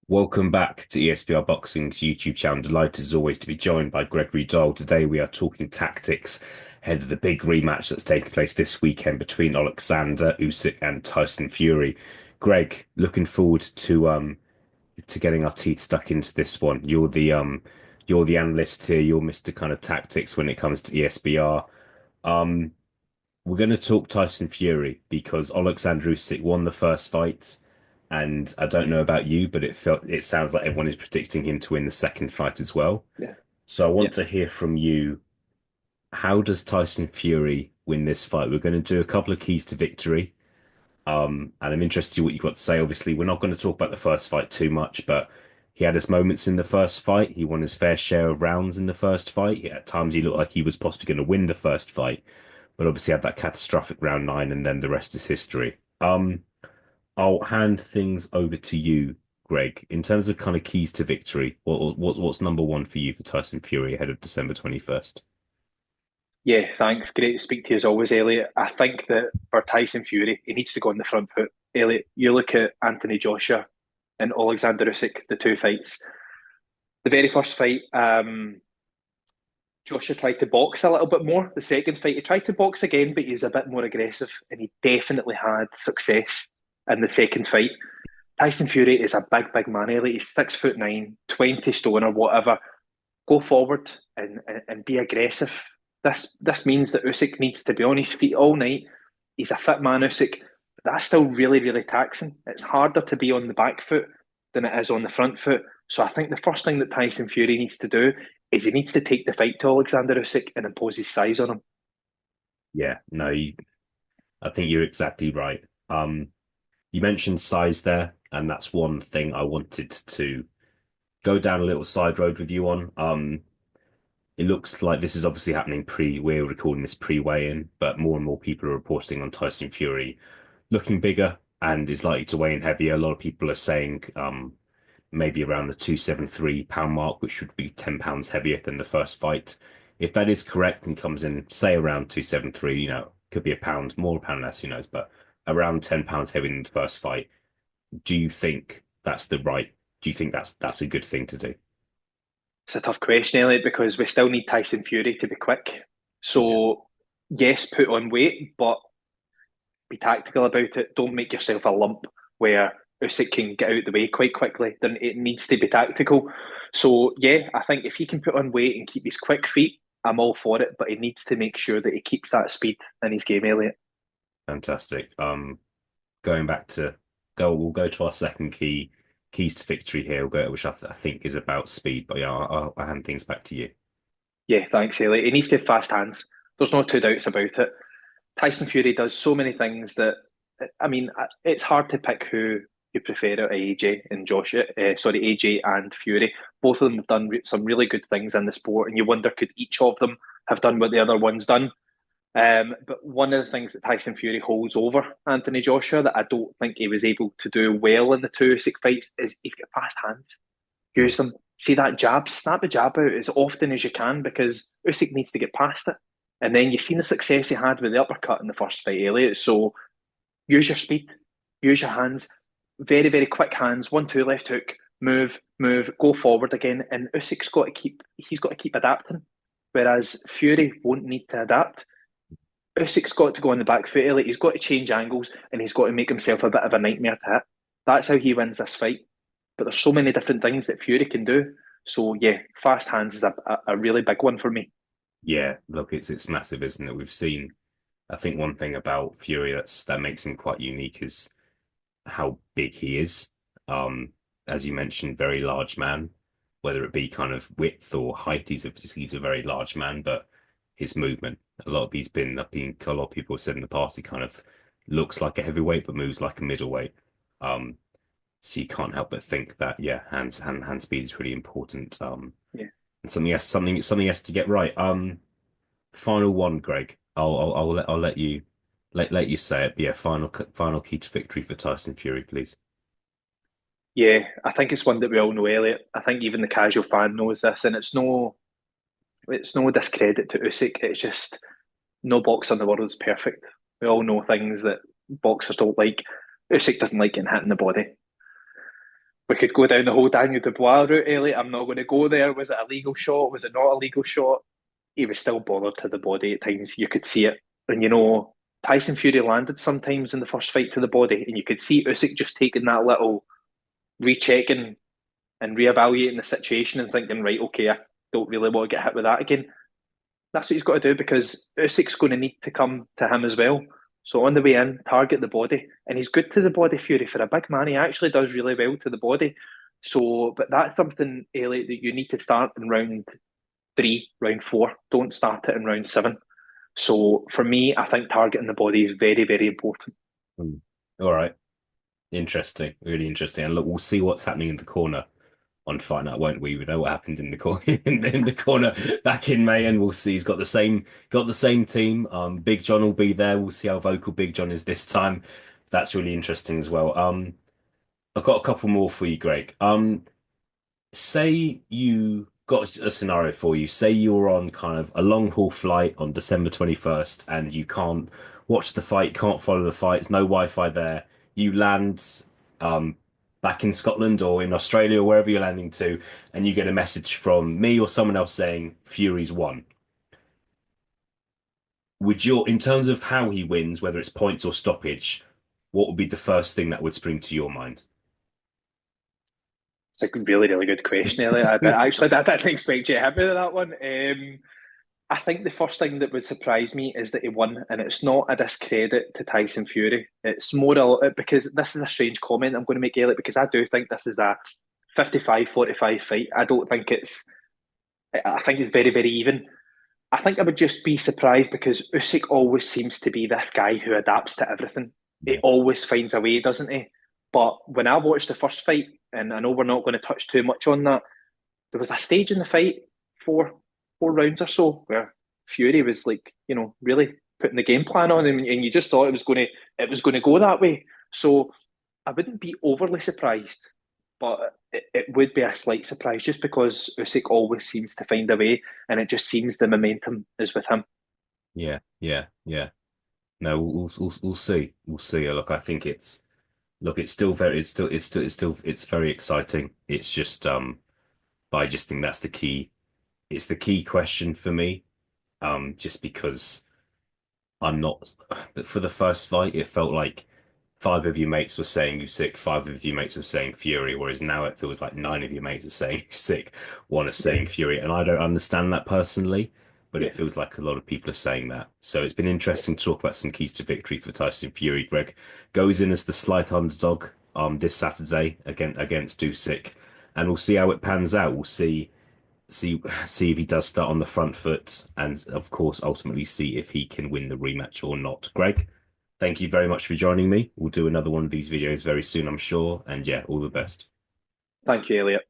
Welcome back to ESBR Boxing's YouTube channel. Delighted as always to be joined by Gregory Doyle. Today we are talking tactics ahead of the big rematch that's taking place this weekend between Oleksandr Usyk and Tyson Fury. Greg, looking forward to getting our teeth stuck into this one. You're the analyst here. You're Mr. kind of tactics when it comes to ESBR. Um, we're going to talk Tyson Fury because Oleksandr Usyk won the first fight, and I don't know about you, but it sounds like everyone is predicting him to win the second fight as well. Yeah, So I yeah, want to hear from you. How does Tyson Fury win this fight? We're going to do a couple of keys to victory. And I'm interested to see what you've got to say. Obviously, we're not going to talk about the first fight too much, but he had his moments in the first fight. He won his fair share of rounds in the first fight. At times, he looked like he was possibly going to win the first fight, but obviously had that catastrophic round nine, and then the rest is history. I'll hand things over to you, Greg. In terms of kind of keys to victory, what's number one for you for Tyson Fury ahead of December 21st? yeah. Thanks. Great to speak to you as always, Elliot. I think that for Tyson Fury, he needs to go on the front foot. Elliot, you look at Anthony Joshua and Oleksandr Usyk, the two fights. The very first fight, Joshua tried to box a little bit more. The second fight, he tried to box again, but he was a bit more aggressive, and he definitely had success in the second fight. Tyson Fury is a big, big man, Elliot. He's 6'9", 20 stone or whatever. Go forward and be aggressive. This means that Usyk needs to be on his feet all night. He's a fit man, Usyk. But that's still really, really taxing. It's harder to be on the back foot than it is on the front foot. So I think the first thing that Tyson Fury needs to do is he needs to take the fight to Alexander Usyk and impose his size on him. Yeah, no, I think you're exactly right. You mentioned size there, and that's one thing I wanted to go down a little side road with you on. It looks like this is obviously happening we're recording this pre-weigh-in, but more and more people are reporting on Tyson Fury looking bigger and is likely to weigh in heavier. A lot of people are saying maybe around the 273 pound mark, which would be 10 pounds heavier than the first fight. If that is correct and comes in, say around 273, could be a pound more, a pound less, who knows, but around 10 pounds heavier than the first fight. Do you think do you think that's a good thing to do? It's a tough question, Elliot, because we still need Tyson Fury to be quick. Yeah. So, yes, put on weight, but be tactical about it. Don't make yourself a lump where Usyk can get out the way quite quickly. Then it needs to be tactical. So yeah, I think if he can put on weight and keep his quick feet, I'm all for it. But he needs to make sure that he keeps that speed in his game, Elliot. Fantastic. Going back to we'll go to our second keys to victory here. We'll go, which I think is about speed. But yeah, I'll hand things back to you. Yeah, thanks, Elliot. He needs to have fast hands. There's no two doubts about it. Tyson Fury does so many things that I mean, it's hard to pick who you prefer out of AJ and Joshua. Sorry, AJ and Fury. Both of them have done some really good things in the sport, and you wonder could each of them have done what the other one's done. But one of the things that Tyson Fury holds over Anthony Joshua that I don't think he was able to do well in the two Usyk fights is he's got fast hands. Mm. Use them. See that jab, snap the jab out as often as you can because Usyk needs to get past it. And then you've seen the success he had with the uppercut in the first fight, Elliot. So use your speed, use your hands, very, very quick hands, 1-2 left hook, move, move, go forward again. And he's got to keep adapting. Whereas Fury won't need to adapt. Usyk's got to go on the back foot early. He's got to change angles and he's got to make himself a bit of a nightmare to hit. That's how he wins this fight. But there's so many different things that Fury can do. So yeah, fast hands is a really big one for me. Yeah, look, it's massive, isn't it? We've seen. I think one thing about Fury that makes him quite unique is how big he is. Um, as you mentioned, very large man, whether it be kind of width or height, he's a very large man, but his movement, I've been a lot of people have said in the past, he kind of looks like a heavyweight but moves like a middleweight. Um, so you can't help but think that, yeah, hand speed is really important. Yeah. And something has to get right. Final one, Greg. I'll let you let you say it. But yeah, final key to victory for Tyson Fury, please. Yeah, I think it's one that we all know, Elliot. I think even the casual fan knows this, and it's no discredit to Usyk. It's just no boxer in the world is perfect. We all know things that boxers don't like. Usyk doesn't like getting hit in the body. We could go down the whole Daniel Dubois route, Elliot. I'm not going to go there. Was it a legal shot? Was it not a legal shot? He was still bothered to the body at times. You could see it. And Tyson Fury landed sometimes in the first fight to the body, and you could see Usyk just taking that little rechecking and reevaluating the situation and thinking, right, okay, I don't really want to get hit with that again. That's what he's got to do because Usyk's going to need to come to him as well. So on the way in, target the body, and he's good to the body. Fury for a big man, he actually does really well to the body. So, but that's something, Elliot, that you need to start in round three, round four. Don't start it in round seven. So for me, I think targeting the body is very, very important. Mm. All right. Interesting. Really interesting. And look, we'll see what's happening in the corner on Fight Night, won't we? We know what happened in the corner in the corner back in May, and we'll see. He's got the same team. Big John will be there. We'll see how vocal Big John is this time. That's really interesting as well. I've got a couple more for you, Greg. Say you got a scenario for you. Say you're on kind of a long haul flight on December 21st and you can't watch the fight, can't follow the fights, no Wi-Fi there. You land um back in Scotland or in Australia or wherever you're landing to, and you get a message from me or someone else saying Fury's won. In terms of how he wins, whether it's points or stoppage, what would be the first thing that would spring to your mind? It's a really, really good question, Elliot. I didn't expect you to hit me with that one. I think the first thing that would surprise me is that he won, and it's not a discredit to Tyson Fury. It's more because this is a strange comment I'm going to make, Elliot, because I do think this is a 55-45 fight. I think it's very, very even. I think I would just be surprised because Usyk always seems to be this guy who adapts to everything. He Yeah. always finds a way, doesn't he? But when I watched the first fight, and I know we're not going to touch too much on that, there was a stage in the fight, four rounds or so, where Fury was like, really putting the game plan on him, and you just thought it was going to go that way. So I wouldn't be overly surprised, but it would be a slight surprise just because Usyk always seems to find a way, and it just seems the momentum is with him. Yeah, yeah, yeah. No, we'll see. We'll see. Look, I think it's still it's very exciting. It's just but I just think that's the key. It's the key question for me. Just because I'm not, but for the first fight, it felt like five of your mates were saying Usyk, five of your mates were saying Fury, whereas now it feels like nine of your mates are saying Usyk, one is Yeah, saying Fury, and I don't understand that personally, but it yeah, feels like a lot of people are saying that. So it's been yeah. interesting to talk about some keys to victory for Tyson Fury. Greg goes in as the slight underdog this Saturday against Usyk, and we'll see how it pans out. We'll see if he does start on the front foot, and of course, ultimately see if he can win the rematch or not. Greg, thank you very much for joining me. We'll do another one of these videos very soon, I'm sure. And yeah, all the best. Thank you, Elliot.